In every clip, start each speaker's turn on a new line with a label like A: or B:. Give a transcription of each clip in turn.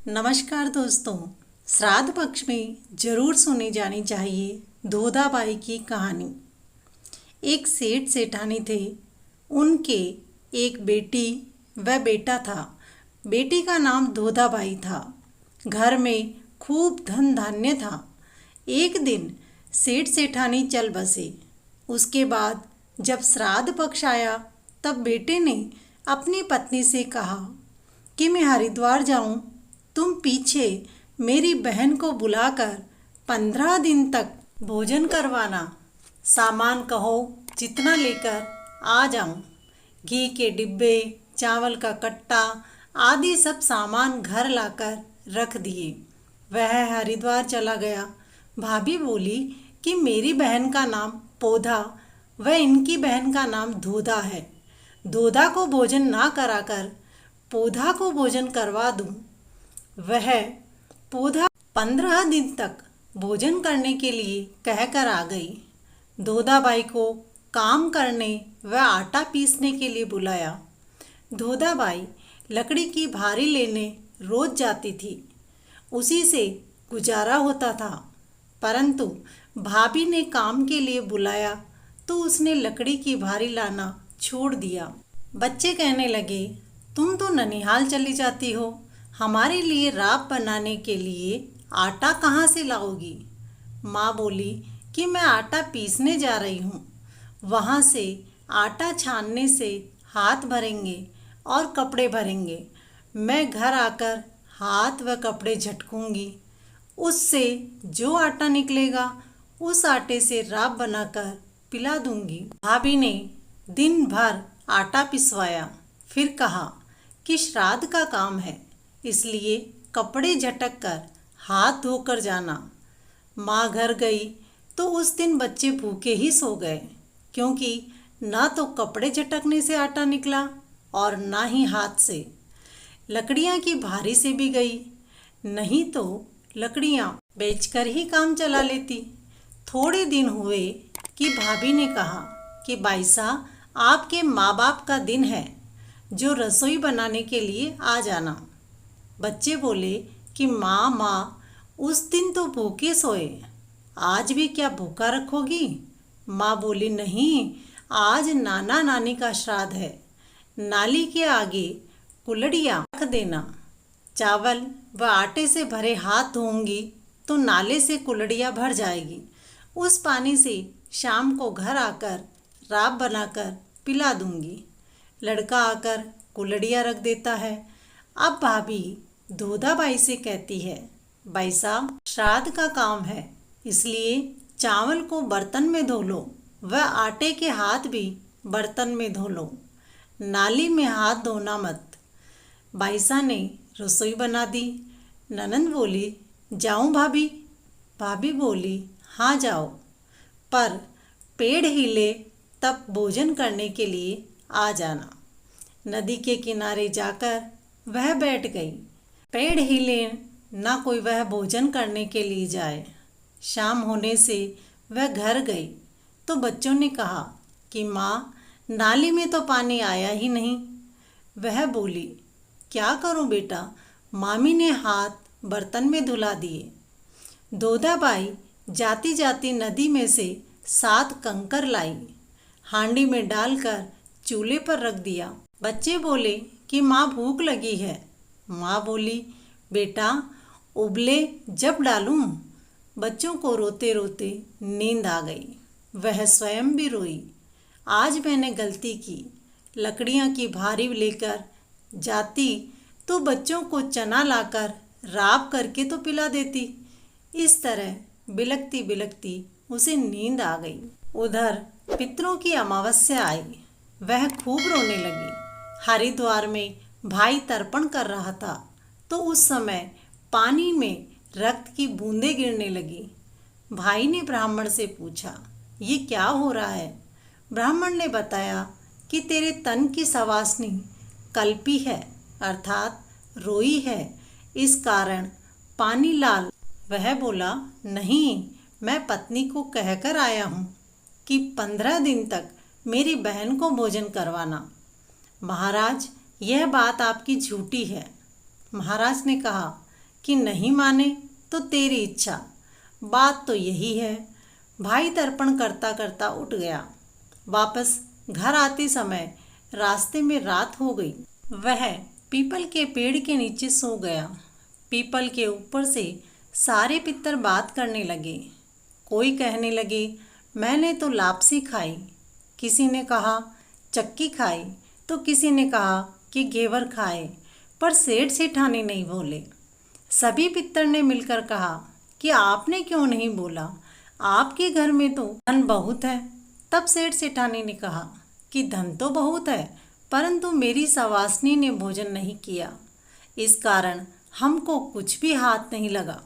A: नमस्कार दोस्तों। श्राद्ध पक्ष में जरूर सुनी जानी चाहिए धोधाबाई की कहानी। एक सेठ सेठानी थे। उनके एक बेटी व बेटा था। बेटी का नाम धोधाबाई था। घर में खूब धन धान्य था। एक दिन सेठ सेठानी चल बसे। उसके बाद जब श्राद्ध पक्ष आया तब बेटे ने अपनी पत्नी से कहा कि मैं हरिद्वार जाऊं, तुम पीछे मेरी बहन को बुलाकर 15 दिन तक भोजन करवाना। सामान कहो जितना लेकर आ जाऊं। घी के डिब्बे, चावल का कट्टा आदि सब सामान घर लाकर रख दिए। वह हरिद्वार चला गया। भाभी बोली कि मेरी बहन का नाम पौधा व इनकी बहन का नाम धोधा है। धोधा को भोजन ना कराकर पौधा को भोजन करवा दूं। वह पौधा 15 दिन तक भोजन करने के लिए कहकर आ गई। धोधाबाई को काम करने व आटा पीसने के लिए बुलाया। धोधाबाई लकड़ी की भारी लेने रोज जाती थी। उसी से गुजारा होता था। परंतु भाभी ने काम के लिए बुलाया तो उसने लकड़ी की भारी लाना छोड़ दिया। बच्चे कहने लगे, तुम तो ननिहाल चली जाती हो, हमारे लिए राब बनाने के लिए आटा कहाँ से लाओगी? माँ बोली कि मैं आटा पीसने जा रही हूँ। वहाँ से आटा छानने से हाथ भरेंगे और कपड़े भरेंगे। मैं घर आकर हाथ व कपड़े झटकूंगी। उससे जो आटा निकलेगा उस आटे से राब बनाकर पिला दूंगी। भाभी ने दिन भर आटा पिसवाया। फिर कहा कि श्राद्ध का काम है, इसलिए कपड़े झटक कर हाथ धोकर जाना। माँ घर गई तो उस दिन बच्चे भूखे ही सो गए, क्योंकि ना तो कपड़े झटकने से आटा निकला और ना ही हाथ से। लकड़ियाँ की भारी से भी गई, नहीं तो लकड़ियाँ बेचकर ही काम चला लेती। थोड़े दिन हुए कि भाभी ने कहा कि बाईसा, आपके माँ बाप का दिन है, जो रसोई बनाने के लिए आ जाना। बच्चे बोले कि माँ, उस दिन तो भूखे सोए, आज भी क्या भूखा रखोगी? माँ बोली, नहीं, आज नाना नानी का श्राद्ध है। नाली के आगे कुल्हड़ियाँ रख देना। चावल व आटे से भरे हाथ धोऊंगी तो नाले से कुल्हड़ियाँ भर जाएगी। उस पानी से शाम को घर आकर राब बनाकर पिला दूंगी। लड़का आकर कुल्हड़ियाँ रख देता है। अब भाभी धोधाबाई से कहती है, भाई साहब, श्राद्ध का काम है, इसलिए चावल को बर्तन में धो लो व आटे के हाथ भी बर्तन में धो लो। नाली में हाथ धोना मत। बाईसा ने रसोई बना दी। ननंद बोली, जाऊं भाभी? भाभी बोली, हाँ जाओ, पर पेड़ हिले तब भोजन करने के लिए आ जाना। नदी के किनारे जाकर वह बैठ गई। पेड़ हिले ना कोई वह भोजन करने के लिए जाए। शाम होने से वह घर गई तो बच्चों ने कहा कि माँ, नाली में तो पानी आया ही नहीं। वह बोली, क्या करूं बेटा, मामी ने हाथ बर्तन में धुला दिए। धोधाबाई जाती जाती नदी में से 7 कंकर लाई, हांडी में डालकर चूल्हे पर रख दिया। बच्चे बोले कि माँ, भूख लगी है। माँ बोली, बेटा, उबले जब डालूं। बच्चों को रोते रोते नींद आ गई। वह स्वयं भी रोई। आज मैंने गलती की। लकड़ियाँ की भारी लेकर जाती तो बच्चों को चना लाकर राब करके तो पिला देती। इस तरह बिलखती बिलखती उसे नींद आ गई। उधर पितरों की अमावस्या आई। वह खूब रोने लगी। हरिद्वार में भाई तर्पण कर रहा था तो उस समय पानी में रक्त की बूंदें गिरने लगी। भाई ने ब्राह्मण से पूछा, ये क्या हो रहा है? ब्राह्मण ने बताया कि तेरे तन की सवासनी कल्पी है, अर्थात रोई है, इस कारण पानी लाल। वह बोला, नहीं, मैं पत्नी को कहकर आया हूँ कि 15 दिन तक मेरी बहन को भोजन करवाना। महाराज, यह बात आपकी झूठी है। महाराज ने कहा, कि नहीं माने तो तेरी इच्छा, बात तो यही है। भाई तर्पण करता करता उठ गया। वापस घर आते समय रास्ते में रात हो गई। वह पीपल के पेड़ के नीचे सो गया। पीपल के ऊपर से सारे पितर बात करने लगे। कोई कहने लगे, मैंने तो लापसी खाई, किसी ने कहा चक्की खाई, तो किसी ने कहा कि घेवर खाए, पर सेठ सेठानी नहीं बोले। सभी पितर ने मिलकर कहा कि आपने क्यों नहीं बोला, आपके घर में तो धन बहुत है। तब सेठ सेठानी ने कहा कि धन तो बहुत है, परंतु मेरी सवासनी ने भोजन नहीं किया, इस कारण हमको कुछ भी हाथ नहीं लगा।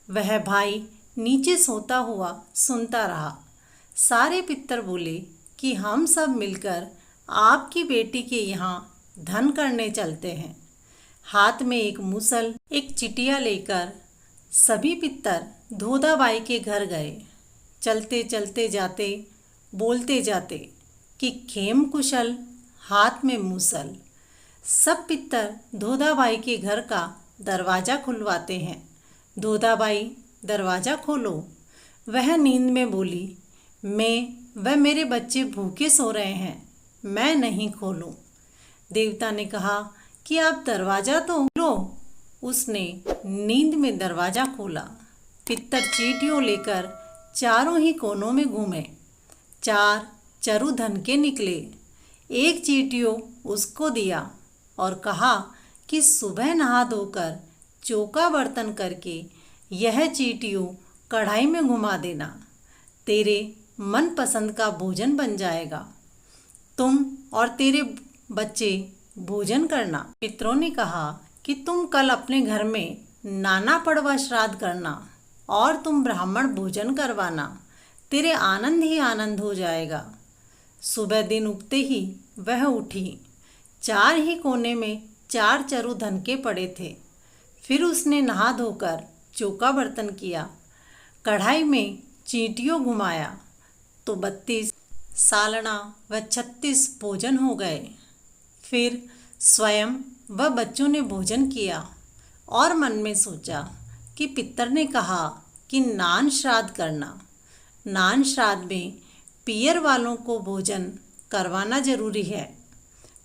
A: वह भाई नीचे सोता हुआ सुनता रहा। सारे पितर बोले कि हम सब मिलकर आपकी बेटी के यहाँ धन करने चलते हैं। हाथ में एक मूसल, एक चिटिया लेकर सभी पितर धोधाबाई के घर गए। चलते चलते जाते, बोलते जाते कि खेम कुशल, हाथ में मूसल। सब पितर धोधाबाई के घर का दरवाज़ा खुलवाते हैं। धोधाबाई, दरवाज़ा खोलो। वह नींद में बोली, मैं मेरे बच्चे भूखे सो रहे हैं, मैं नहीं खोलूं। देवता ने कहा कि आप दरवाज़ा तो खोलो। उसने नींद में दरवाज़ा खोला। पितर चींटियों लेकर चारों ही कोनों में घूमे। 4 चरु धन के निकले। एक चींटियों उसको दिया और कहा कि सुबह नहा धोकर चौका बर्तन करके यह चींटियों कढ़ाई में घुमा देना, तेरे मनपसंद का भोजन बन जाएगा। तुम और तेरे बच्चे भोजन करना। पितरों ने कहा कि तुम कल अपने घर में नाना पड़वा श्राद्ध करना और तुम ब्राह्मण भोजन करवाना, तेरे आनंद ही आनंद हो जाएगा। सुबह दिन उगते ही वह उठी। 4 ही कोने में 4 चरु धन के पड़े थे। फिर उसने नहा धोकर चौका बर्तन किया, कढ़ाई में चींटियों घुमाया तो 32 सालना व 36 भोजन हो गए। फिर स्वयं व बच्चों ने भोजन किया और मन में सोचा कि पितर ने कहा कि नान श्राद्ध करना। नान श्राद्ध में पियर वालों को भोजन करवाना जरूरी है।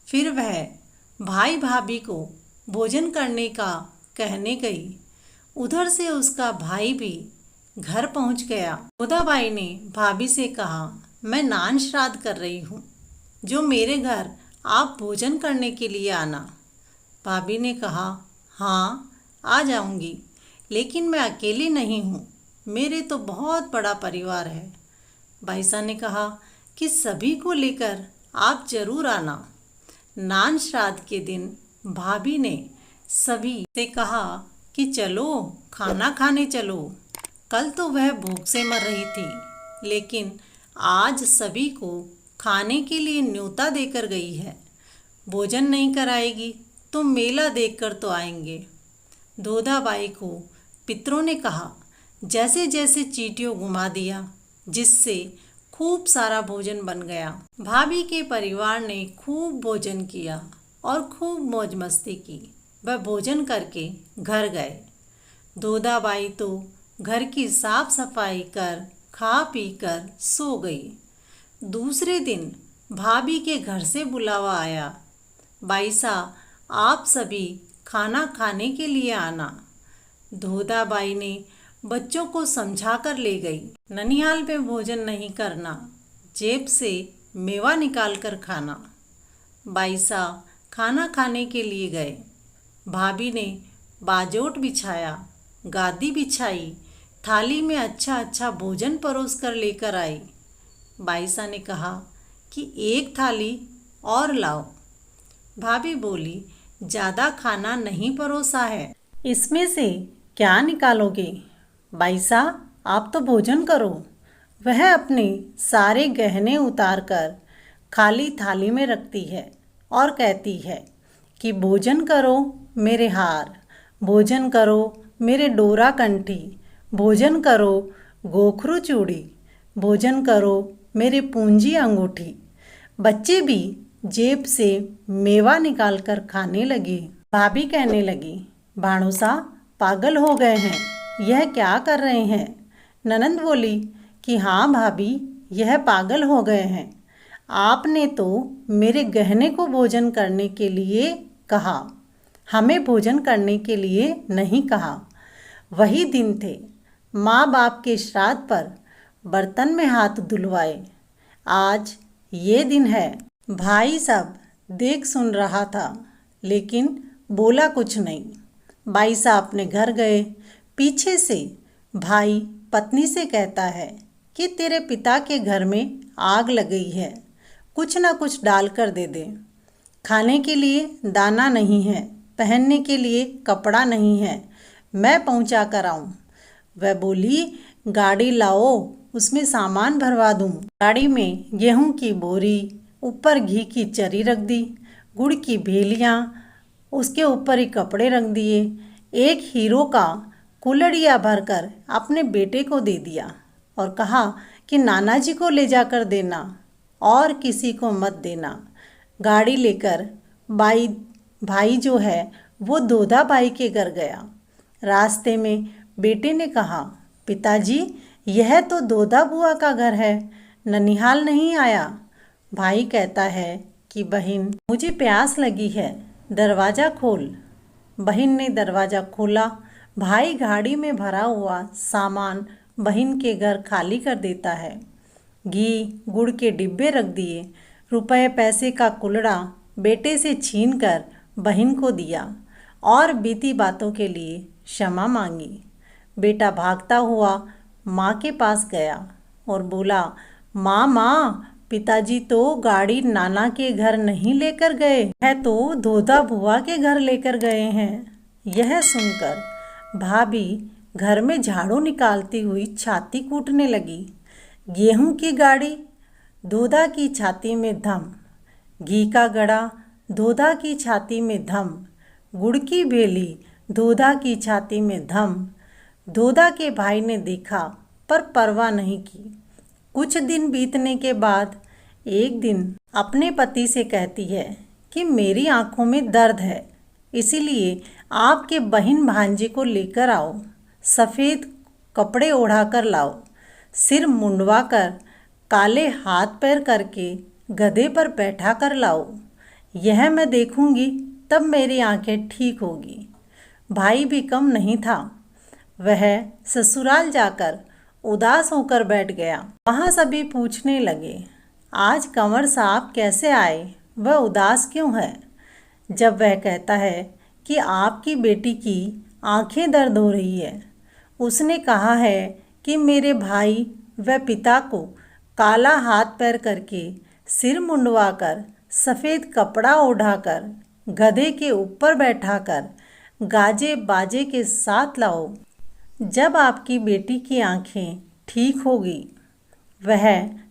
A: फिर वह भाई भाभी को भोजन करने का कहने गई। उधर से उसका भाई भी घर पहुंच गया। धोधाबाई ने भाभी से कहा, मैं नान श्राद्ध कर रही हूँ, जो मेरे घर आप भोजन करने के लिए आना। भाभी ने कहा, हाँ आ जाऊंगी, लेकिन मैं अकेली नहीं हूँ, मेरे तो बहुत बड़ा परिवार है। बाईसा ने कहा कि सभी को लेकर आप जरूर आना। नान श्राद्ध के दिन भाभी ने सभी से कहा कि चलो खाना खाने चलो। कल तो वह भूख से मर रही थी, लेकिन आज सभी को खाने के लिए न्योता देकर गई है। भोजन नहीं कराएगी तो मेला देखकर तो आएंगे। धोधाबाई को पितरों ने कहा, जैसे जैसे चींटियों घुमा दिया, जिससे खूब सारा भोजन बन गया। भाभी के परिवार ने खूब भोजन किया और खूब मौज मस्ती की। वह भोजन करके घर गए। धोधाबाई तो घर की साफ सफाई कर खा पी कर सो गई। दूसरे दिन भाभी के घर से बुलावा आया, बाईसा आप सभी खाना खाने के लिए आना। धोधाबाई ने बच्चों को समझा कर ले गई। ननिहाल में भोजन नहीं करना, जेब से मेवा निकाल कर खाना। बाईसा खाना खाने के लिए गए। भाभी ने बाजोट बिछाया, गादी बिछाई, थाली में अच्छा अच्छा भोजन परोस कर लेकर आई। बाईसा ने कहा कि एक थाली और लाओ। भाभी बोली, ज़्यादा खाना नहीं परोसा है, इसमें से क्या निकालोगे? बाईसा आप तो भोजन करो। वह अपने सारे गहने उतार कर खाली थाली में रखती है और कहती है कि भोजन करो मेरे हार, भोजन करो मेरे डोरा कंठी, भोजन करो गोखरू चूड़ी, भोजन करो मेरे पूंजी अंगूठी। बच्चे भी जेब से मेवा निकाल कर खाने लगे। भाभी कहने लगी, भाणुसा पागल हो गए हैं, यह क्या कर रहे हैं? ननंद बोली कि हाँ भाभी, यह पागल हो गए हैं। आपने तो मेरे गहने को भोजन करने के लिए कहा, हमें भोजन करने के लिए नहीं कहा। वही दिन थे, माँ बाप के श्राद्ध पर बर्तन में हाथ धुलवाए। आज ये दिन है। भाई सब देख सुन रहा था, लेकिन बोला कुछ नहीं। भाई साहब अपने घर गए। पीछे से भाई पत्नी से कहता है कि तेरे पिता के घर में आग लग गई है, कुछ ना कुछ डाल कर दे दे। खाने के लिए दाना नहीं है, पहनने के लिए कपड़ा नहीं है, मैं पहुंचा कर आऊं। वह बोली, गाड़ी लाओ, उसमें सामान भरवा दूं। गाड़ी में गेहूं की बोरी, ऊपर घी की चरी रख दी, गुड़ की भेलियाँ, उसके ऊपर ही कपड़े रख दिए। एक हीरो का कुल्हड़िया भरकर अपने बेटे को दे दिया और कहा कि नाना जी को ले जाकर देना और किसी को मत देना। गाड़ी लेकर भाई जो है वो दोधा बाई के घर गया। रास्ते में बेटे ने कहा, पिताजी यह तो दोधा बुआ का घर है, ननिहाल नहीं आया। भाई कहता है कि बहन मुझे प्यास लगी है, दरवाज़ा खोल। बहन ने दरवाज़ा खोला। भाई गाड़ी में भरा हुआ सामान बहन के घर खाली कर देता है। घी गुड़ के डिब्बे रख दिए, रुपए पैसे का कुल्हड़ा बेटे से छीन कर बहन को दिया और बीती बातों के लिए क्षमा मांगी। बेटा भागता हुआ माँ के पास गया और बोला, माँ, पिताजी तो गाड़ी नाना के घर नहीं लेकर गए, है तो दोधा बुआ के घर लेकर गए हैं। यह सुनकर भाभी घर में झाड़ू निकालती हुई छाती कूटने लगी। गेहूं की गाड़ी दोधा की छाती में धम, घी का गड़ा दोधा की छाती में धम, गुड़ की भेली दोधा की छाती में धम। दोधा के भाई ने देखा पर परवाह नहीं की। कुछ दिन बीतने के बाद एक दिन अपने पति से कहती है कि मेरी आंखों में दर्द है, इसीलिए आपके बहन भांजे को लेकर आओ, सफ़ेद कपड़े ओढ़ा कर लाओ, सिर मुंडवा कर काले हाथ पैर करके गधे पर बैठा कर लाओ। यह मैं देखूंगी तब मेरी आंखें ठीक होगी। भाई भी कम नहीं था। वह ससुराल जाकर उदास होकर बैठ गया। वहाँ सभी पूछने लगे, आज कंवर साहब कैसे आए, वह उदास क्यों है? जब वह कहता है कि आपकी बेटी की आंखें दर्द हो रही है, उसने कहा है कि मेरे भाई व पिता को काला हाथ पैर करके, सिर मुंडवाकर, सफ़ेद कपड़ा ओढ़ाकर, गधे के ऊपर बैठाकर, गाजे बाजे के साथ लाओ। जब आपकी बेटी की आंखें ठीक होगी। वह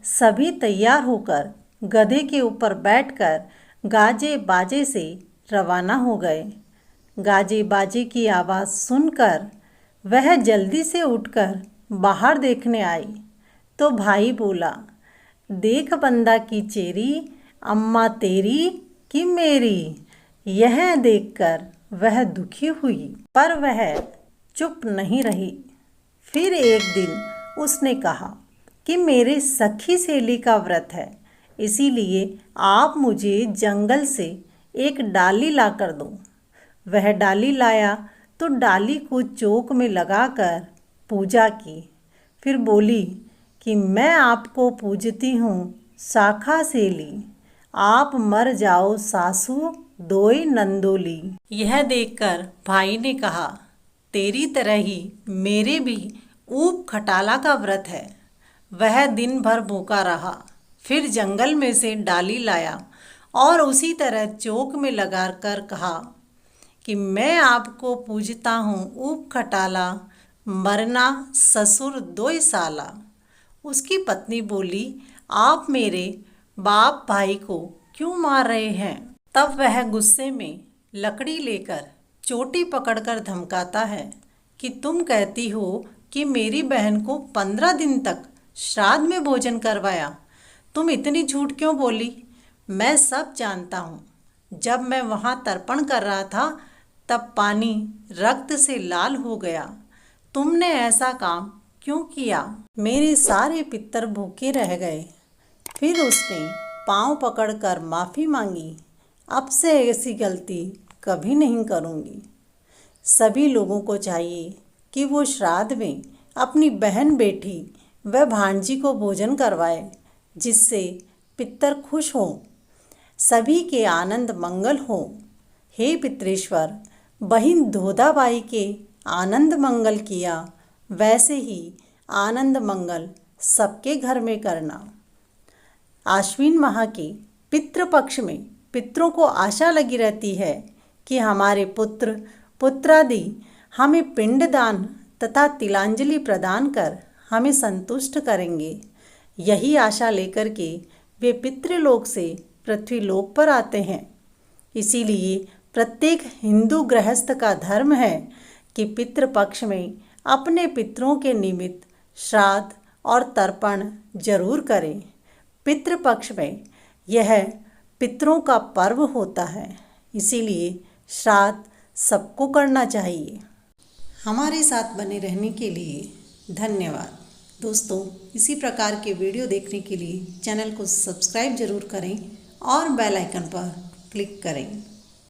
A: सभी तैयार होकर गधे के ऊपर बैठकर गाजे बाजे से रवाना हो गए। गाजे बाजे की आवाज़ सुनकर वह जल्दी से उठकर बाहर देखने आई तो भाई बोला, देख बंदा की चेरी, अम्मा तेरी कि मेरी। यह देखकर वह दुखी हुई, पर वह चुप नहीं रही। फिर एक दिन उसने कहा कि मेरे सखी सहेली का व्रत है, इसीलिए आप मुझे जंगल से एक डाली ला कर दो। वह डाली लाया तो डाली को चौक में लगाकर पूजा की। फिर बोली कि मैं आपको पूजती हूँ शाखा सेली, आप मर जाओ सासू दोई नंदोली। यह देखकर भाई ने कहा, तेरी तरह ही मेरे भी ऊप खटाला का व्रत है। वह दिन भर भूखा रहा। फिर जंगल में से डाली लाया और उसी तरह चौक में लगाकर कहा कि मैं आपको पूजता हूँ ऊप खटाला, मरना ससुर दोई साला। उसकी पत्नी बोली, आप मेरे बाप भाई को क्यों मार रहे हैं? तब वह गुस्से में लकड़ी लेकर चोटी पकड़कर धमकाता है कि तुम कहती हो कि मेरी बहन को 15 दिन तक श्राद्ध में भोजन करवाया। तुम इतनी झूठ क्यों बोली? मैं सब जानता हूँ। जब मैं वहाँ तर्पण कर रहा था तब पानी रक्त से लाल हो गया। तुमने ऐसा काम क्यों किया? मेरे सारे पितर भूखे रह गए। फिर उसने पांव पकड़कर माफ़ी मांगी। अब से ऐसी गलती कभी नहीं करूँगी। सभी लोगों को चाहिए कि वो श्राद्ध में अपनी बहन बेटी व भांजी को भोजन करवाए, जिससे पितर खुश हों, सभी के आनंद मंगल हो। हे पितरेश्वर, बहिन धोधाबाई के आनंद मंगल किया, वैसे ही आनंद मंगल सबके घर में करना। आश्विन माह के पितृपक्ष में पितरों को आशा लगी रहती है कि हमारे पुत्र पुत्रादि हमें पिंडदान तथा तिलांजलि प्रदान कर हमें संतुष्ट करेंगे। यही आशा लेकर के वे पितृलोक से पृथ्वीलोक पर आते हैं। इसीलिए प्रत्येक हिंदू गृहस्थ का धर्म है कि पितृपक्ष में अपने पितरों के निमित्त श्राद्ध और तर्पण जरूर करें। पितृपक्ष में यह पितरों का पर्व होता है, इसीलिए श्राद्ध सबको करना चाहिए। हमारे साथ बने रहने के लिए धन्यवाद। दोस्तों, इसी प्रकार के वीडियो देखने के लिए चैनल को सब्सक्राइब जरूर करें और बेल आइकन पर क्लिक करें।